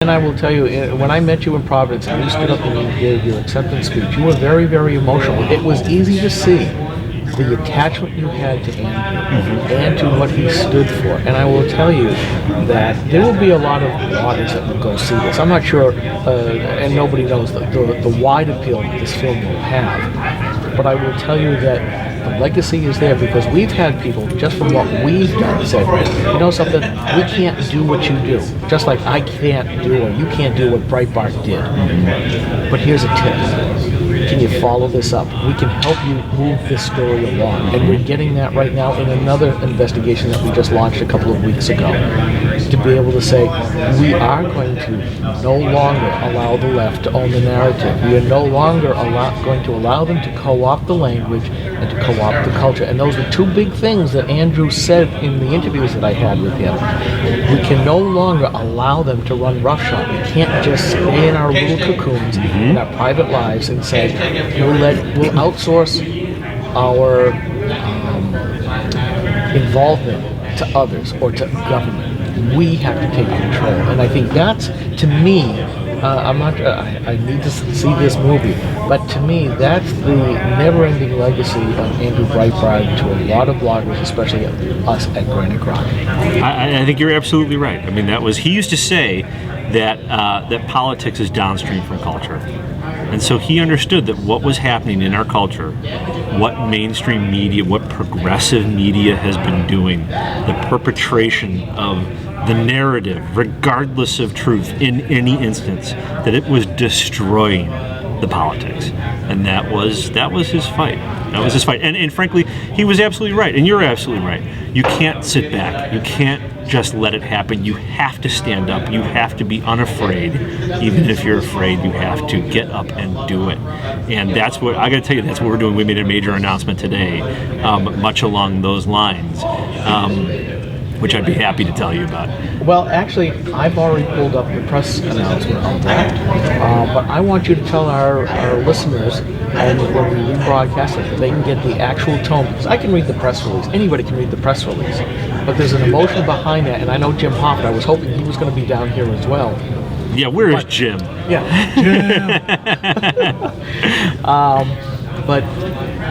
And I will tell you, when I met you in Providence and you stood up and you gave your acceptance speech, you were very, very emotional. It was easy to see the attachment you had to Andrew and to what he stood for. And I will tell you that there will be a lot of bloggers that will go see this. I'm not sure, and nobody knows the wide appeal that this film will have. But I will tell you that the legacy is there because we've had people, just from what we've done, said, you know something, we can't do what you do. Just like I can't do or you can't do what Breitbart did. But here's a tip. Can you follow this up? We can help you move this story along. And we're getting that right now in another investigation that we just launched a couple of weeks ago. To be able to say, we are going to no longer allow the left to own the narrative. We are no longer going to allow them to co-opt the language and to co-opt the culture. And those were two big things that Andrew said in the interviews that I had with him. We can no longer allow them to run roughshod. We can't just stay in our little cocoons in our private lives and say, we'll outsource our involvement to others or to government. We have to take control. And I think that's, to me, I need to see this movie, but to me, that's the never-ending legacy of Andrew Breitbart to a lot of bloggers, especially us at Granite Rock. I think you're absolutely right. I mean, he used to say that politics is downstream from culture. And so he understood that what was happening in our culture, what mainstream media, what progressive media has been doing, the perpetration of the narrative, regardless of truth, in any instance, that it was destroying the politics. And that was his fight. That was his fight. And frankly, he was absolutely right. And you're absolutely right. You can't sit back. You can't just let it happen. You have to stand up. You have to be unafraid. Even if you're afraid, you have to get up and do it. And that's what, I got to tell you, that's what we're doing. We made a major announcement today, much along those lines, which I'd be happy to tell you about. Well, actually, I've already pulled up the press announcement on that, but I want you to tell our listeners, and when we rebroadcast it, they can get the actual tone, because I can read the press release. Anybody can read the press release. But there's an emotion behind that, and I know Jim Hoffman, I was hoping he was going to be down here as well. Yeah, where is Jim? Yeah, Jim. But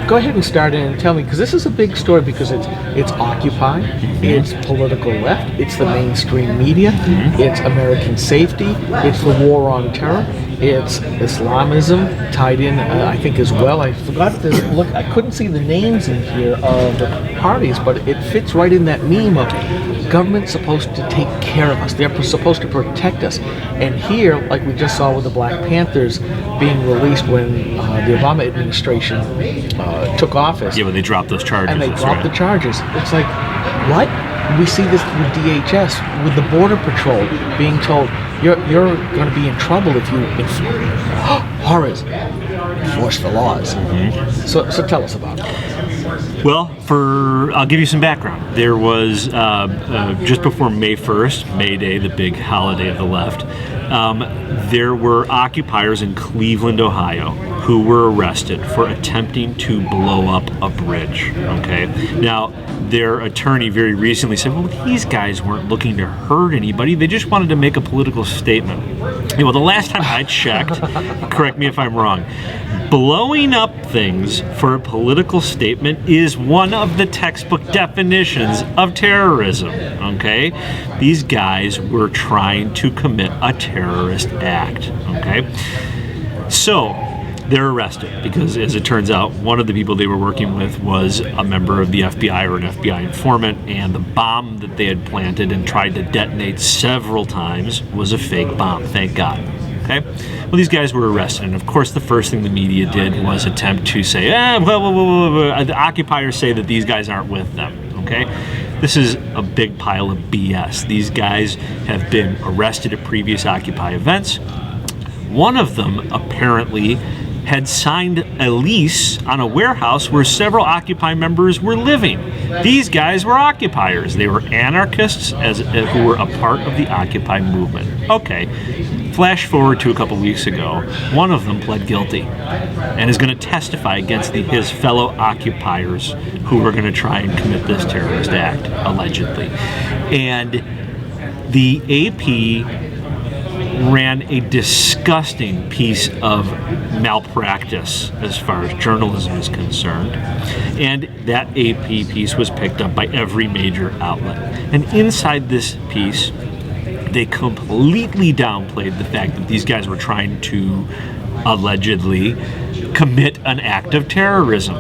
go ahead and start in and tell me, because this is a big story, because it's Occupy, it's political left, it's the mainstream media, it's American safety, it's the war on terror, it's Islamism tied in, I think, as well. I forgot to look, I couldn't see the names in here of the parties, but it fits right in that meme of government's supposed to take care of us. They're supposed to protect us. And here, like we just saw with the Black Panthers being released when the Obama administration took office. Yeah, when they dropped those charges. And they dropped the charges. It's like, what? We see this with DHS, with the Border Patrol being told, you're going to be in trouble if you horrors, enforce the laws. So tell us about it. Well, I'll give you some background. There was, just before May 1st, May Day, the big holiday of the left, there were occupiers in Cleveland, Ohio, who were arrested for attempting to blow up a bridge, okay? Now, their attorney very recently said, well, these guys weren't looking to hurt anybody. They just wanted to make a political statement. Well, the last time I checked, correct me if I'm wrong, blowing up things for a political statement is one of the textbook definitions of terrorism, okay? These guys were trying to commit a terrorist act, okay? So, they're arrested because, as it turns out, one of the people they were working with was a member of the FBI or an FBI informant, and the bomb that they had planted and tried to detonate several times was a fake bomb, thank God. Okay? Well, these guys were arrested, and of course the first thing the media did was attempt to say, the occupiers say that these guys aren't with them, okay? This is a big pile of BS. These guys have been arrested at previous Occupy events. One of them apparently had signed a lease on a warehouse where several Occupy members were living. These guys were occupiers. They were anarchists who were a part of the Occupy movement. Okay, flash forward to a couple weeks ago. One of them pled guilty and is going to testify against his fellow occupiers who were going to try and commit this terrorist act, allegedly. And the AP ran a disgusting piece of malpractice as far as journalism is concerned. And that AP piece was picked up by every major outlet. And inside this piece, they completely downplayed the fact that these guys were trying to allegedly commit an act of terrorism.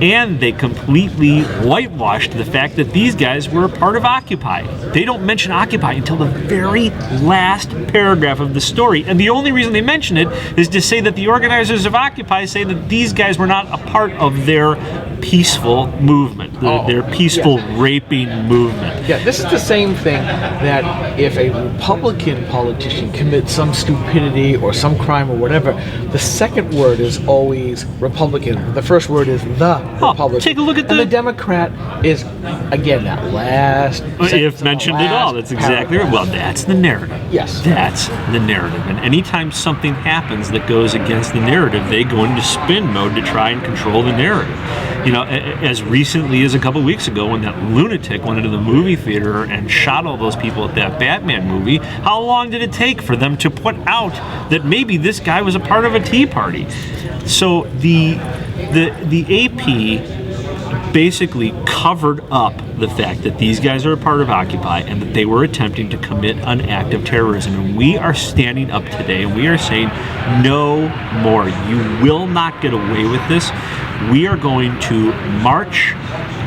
And they completely whitewashed the fact that these guys were a part of Occupy. They don't mention Occupy until the very last paragraph of the story. And the only reason they mention it is to say that the organizers of Occupy say that these guys were not a part of their peaceful movement, their peaceful raping movement. Yeah, this is the same thing that if a Republican politician commits some stupidity or some crime or whatever, the second word is always Republican. The first word is the Republican. Take a look at and the Democrat is, again, that last if mentioned at all. That's exactly right. Well, that's the narrative. Yes. That's the narrative. And anytime something happens that goes against the narrative, they go into spin mode to try and control the narrative. You know, as recently as a couple weeks ago when that lunatic went into the movie theater and shot all those people at that Batman movie, how long did it take for them to put out that maybe this guy was a part of a Tea Party? So the AP basically covered up the fact that these guys are a part of Occupy and that they were attempting to commit an act of terrorism. And we are standing up today and we are saying no more. You will not get away with this. We are going to march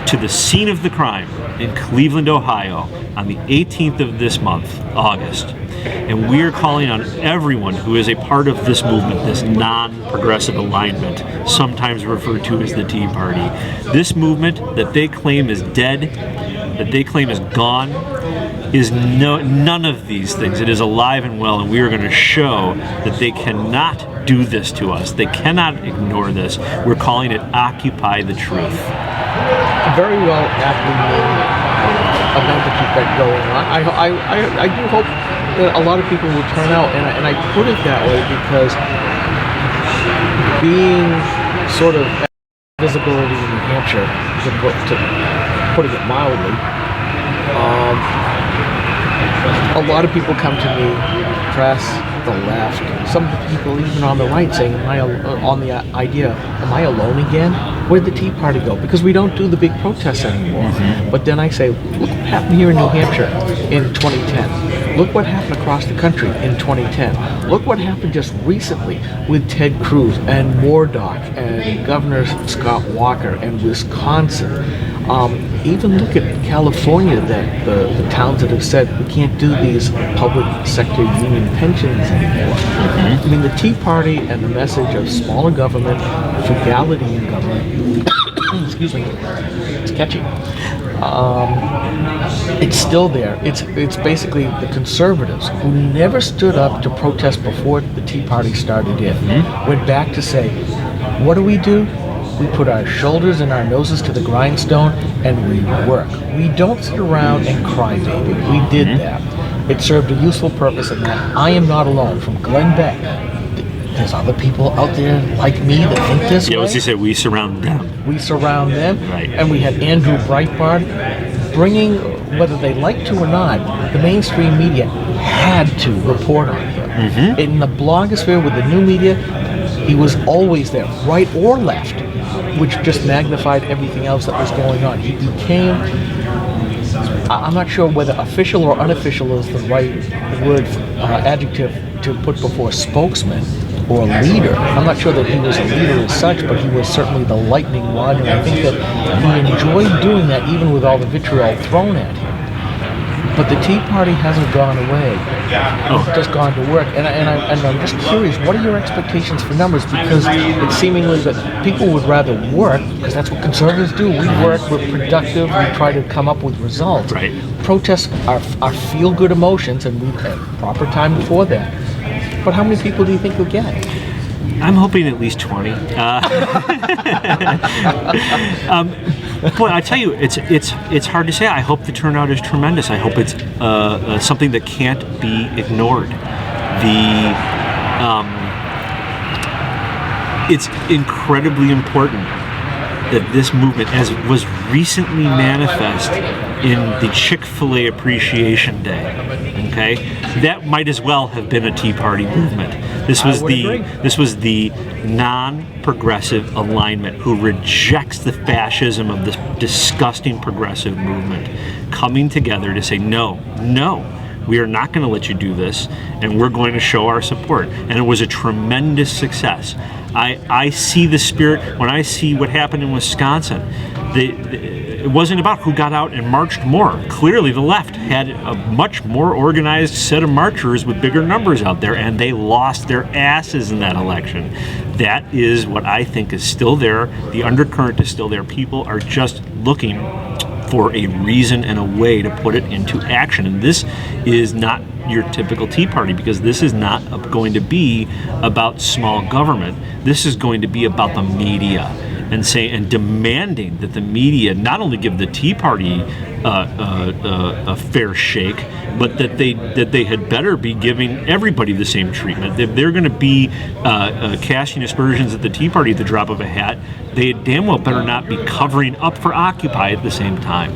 to the scene of the crime in Cleveland, Ohio on the 18th of this month, August. And we are calling on everyone who is a part of this movement, this non-progressive alignment, sometimes referred to as the Tea Party. This movement that they claim is dead, that they claim is gone, is none of these things. It is alive and well, and we are going to show that they cannot do this to us. They cannot ignore this. We're calling it Occupy the Truth. Very well aptly named event that you've got going on. I do hope that a lot of people will turn out, and I put it that way because being sort of visibility in New Hampshire, to putting it mildly, a lot of people come to me, press, the left, some people even on the right saying, on the idea, am I alone again? Where'd the Tea Party go? Because we don't do the big protests anymore. Mm-hmm. But then I say, look what happened here in New Hampshire in 2010. Look what happened across the country in 2010. Look what happened just recently with Ted Cruz and Mourdock and Governor Scott Walker and Wisconsin. Even look at California, that the towns that have said we can't do these public sector union pensions anymore. Mm-hmm. I mean, the Tea Party and the message of smaller government, frugality in government, excuse me, it's catchy. It's still there. It's basically the conservatives who never stood up to protest before the Tea Party started in, went back to say, what do? We put our shoulders and our noses to the grindstone and we work. We don't sit around and cry, baby. We did that. It served a useful purpose in that I am not alone. From Glenn Beck, there's other people out there like me that think this way. Yeah, as you said, we surround them. We surround them. Right. And we had Andrew Breitbart bringing, whether they like to or not, the mainstream media had to report on him. Mm-hmm. In the blogosphere with the new media, he was always there, right or left, which just magnified everything else that was going on. He became, I'm not sure whether official or unofficial is the right word, adjective to put before spokesman or leader. I'm not sure that he was a leader as such, but he was certainly the lightning rod, and I think that he enjoyed doing that even with all the vitriol thrown at him. But the Tea Party hasn't gone away. It's just gone to work. And I'm just curious, what are your expectations for numbers? Because it's seemingly that people would rather work, because that's what conservatives do. We work, we're productive, we try to come up with results. Right. Protests are feel-good emotions, and we have proper time before that. But how many people do you think you'll get? I'm hoping at least 20. Boy, I tell you, it's hard to say. I hope the turnout is tremendous. I hope it's something that can't be ignored. It's incredibly important that this movement, as was recently manifest in the Chick-fil-A Appreciation Day, Okay, that might as well have been a Tea Party movement. This was the non-progressive alignment who rejects the fascism of this disgusting progressive movement, coming together to say no, we are not going to let you do this, and we're going to show our support. And it was a tremendous success. I see the spirit when I see what happened in Wisconsin. It wasn't about who got out and marched more. Clearly, the left had a much more organized set of marchers with bigger numbers out there, and they lost their asses in that election. That is what I think is still there. The undercurrent is still there. People are just looking for a reason and a way to put it into action. And this is not your typical Tea Party, because this is not going to be about small government. This is going to be about the media, and demanding that the media not only give the Tea Party a fair shake, but that they had better be giving everybody the same treatment. If they're going to be casting aspersions at the Tea Party at the drop of a hat, they damn well better not be covering up for Occupy at the same time.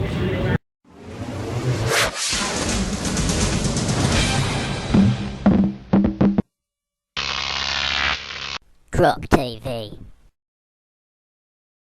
Croc TV.